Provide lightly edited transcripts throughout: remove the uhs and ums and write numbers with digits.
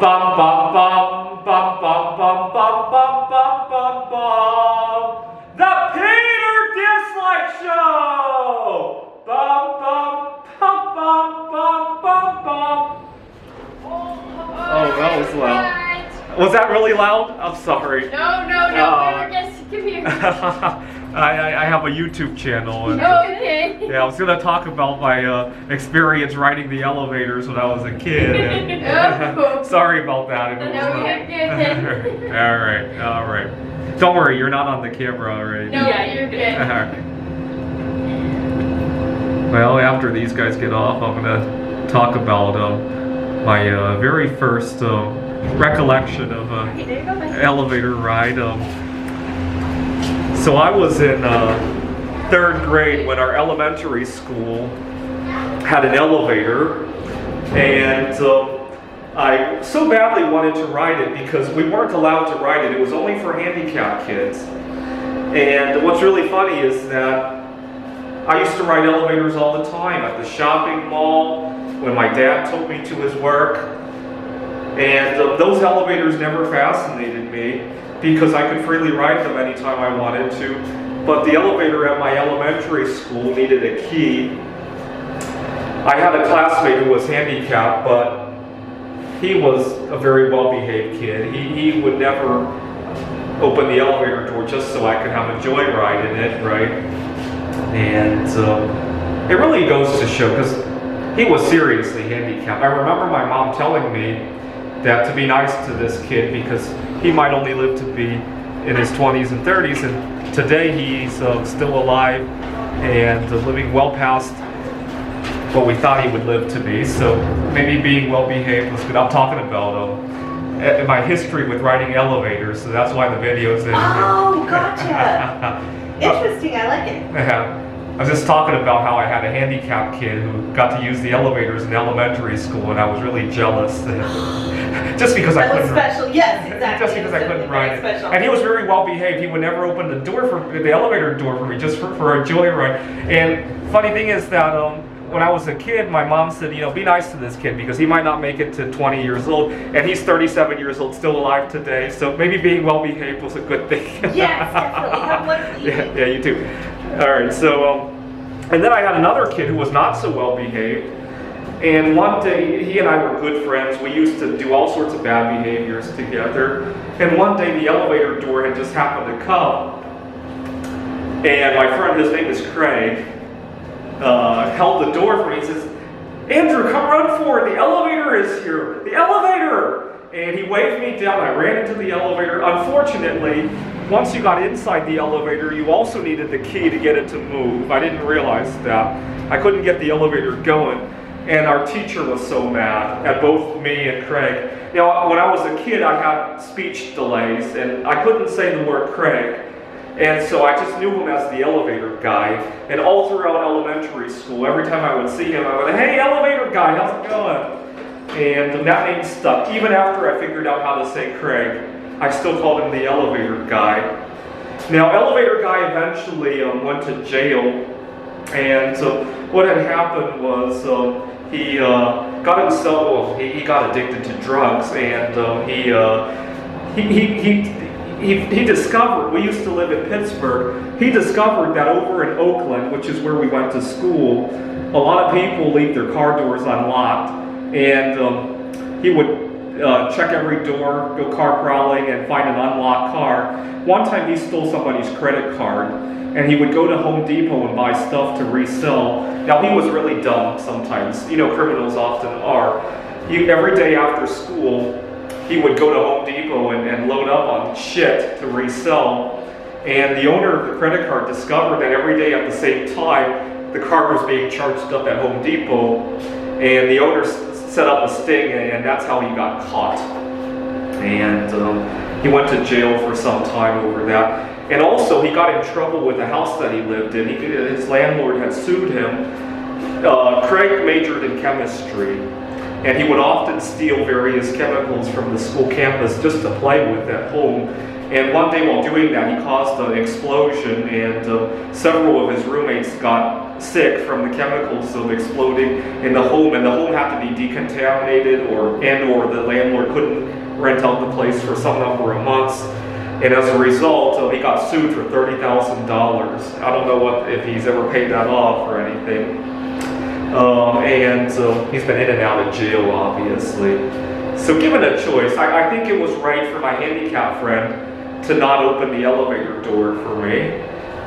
bum bum bum bum bum bum bum bum bum bum bum. The Peter Dislike Show. Bum bum bum bum bum bum bum. Oh, that was loud. Was that really loud? I'm sorry. No. We were just confused. I have a YouTube channel. And, Okay. yeah, I was going to talk about my experience riding the elevators when I was a kid. And, sorry about that. No, you're good. All right. Don't worry, you're not on the camera already. No, yeah, you're good. Well, after these guys get off, I'm going to talk about my very first recollection of an elevator ride. So I was in 3rd grade when our elementary school had an elevator, and I so badly wanted to ride it because we weren't allowed to ride it. It was only for handicapped kids. And what's really funny is that I used to ride elevators all the time at the shopping mall, when my dad took me to his work. And those elevators never fascinated me because I could freely ride them anytime I wanted to. But the elevator at my elementary school needed a key. I had a classmate who was handicapped, but he was a very well-behaved kid. He would never open the elevator door just so I could have a joyride in it, right? And it really goes to show, because he was seriously handicapped. I remember my mom telling me that to be nice to this kid because he might only live to be in his 20s and 30s, and today he's still alive and living well past what we thought he would live to be. So maybe being well behaved was good. I'm talking about my history with riding elevators, so that's why the video's in. Oh, gotcha. Interesting, I like it. Yeah. I was just talking about how I had a handicapped kid who got to use the elevators in elementary school, and I was really jealous. Just because I couldn't. That was special, yes, exactly. Just because I couldn't ride it. Special. And he was very well behaved. He would never open the door the elevator door for me, just for a joyride. And funny thing is that when I was a kid, my mom said, be nice to this kid because he might not make it to 20 years old, and he's 37 years old, still alive today. So maybe being well behaved was a good thing. Yes, definitely. Have one. Yeah, you too. All right, so and then I had another kid who was not so well behaved, and one day he and I were good friends. We used to do all sorts of bad behaviors together, and one day the elevator door had just happened to come, and my friend, his name is Craig, held the door for me. He says, "Andrew, come run for it, the elevator is here, the elevator!" And he waved me down. I ran into the elevator. Unfortunately, once you got inside the elevator, you also needed the key to get it to move. I didn't realize that. I couldn't get the elevator going. And our teacher was so mad at both me and Craig. Now, when I was a kid, I had speech delays, and I couldn't say the word Craig. And so I just knew him as the elevator guy. And all throughout elementary school, every time I would see him, I would, "Hey, elevator guy, how's it going?" And that name stuck. Even after I figured out how to say Craig, I still called him the elevator guy. Now, elevator guy eventually went to jail, and what had happened was he got himself. Well, he got addicted to drugs, and he discovered. We used to live in Pittsburgh. He discovered that over in Oakland, which is where we went to school, a lot of people leave their car doors unlocked. And he would check every door, go car prowling, and find an unlocked car. One time he stole somebody's credit card, and he would go to Home Depot and buy stuff to resell. Now, he was really dumb sometimes. Criminals often are. Every day after school, he would go to Home Depot and load up on shit to resell. And the owner of the credit card discovered that every day at the same time, the card was being charged up at Home Depot. And the owner set up a sting, and that's how he got caught. And he went to jail for some time over that. And also, he got in trouble with the house that he lived in. His landlord had sued him. Craig majored in chemistry, and he would often steal various chemicals from the school campus just to play with at home. And one day while doing that, he caused an explosion, and several of his roommates got sick from the chemicals of exploding in the home, and the home had to be decontaminated, or the landlord couldn't rent out the place for some number of months. And as a result, he got sued for $30,000. I don't know if he's ever paid that off or anything. And he's been in and out of jail, obviously. So given a choice, I think it was right for my handicapped friend to not open the elevator door for me.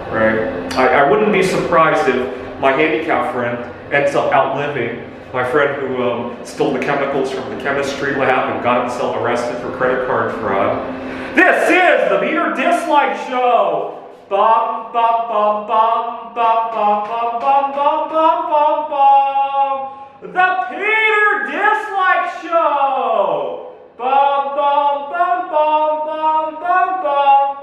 Right? I wouldn't be surprised if my handicapped friend ends up outliving my friend who stole the chemicals from the chemistry lab and got himself arrested for credit card fraud. This is the Peter Dislike Show! Bum, bum, bum, bum, bum, bum, bum, bum, bum, bum, bum, bum. The Peter Dislike Show! Bum, bum, bum, bum, bum, bum, bum.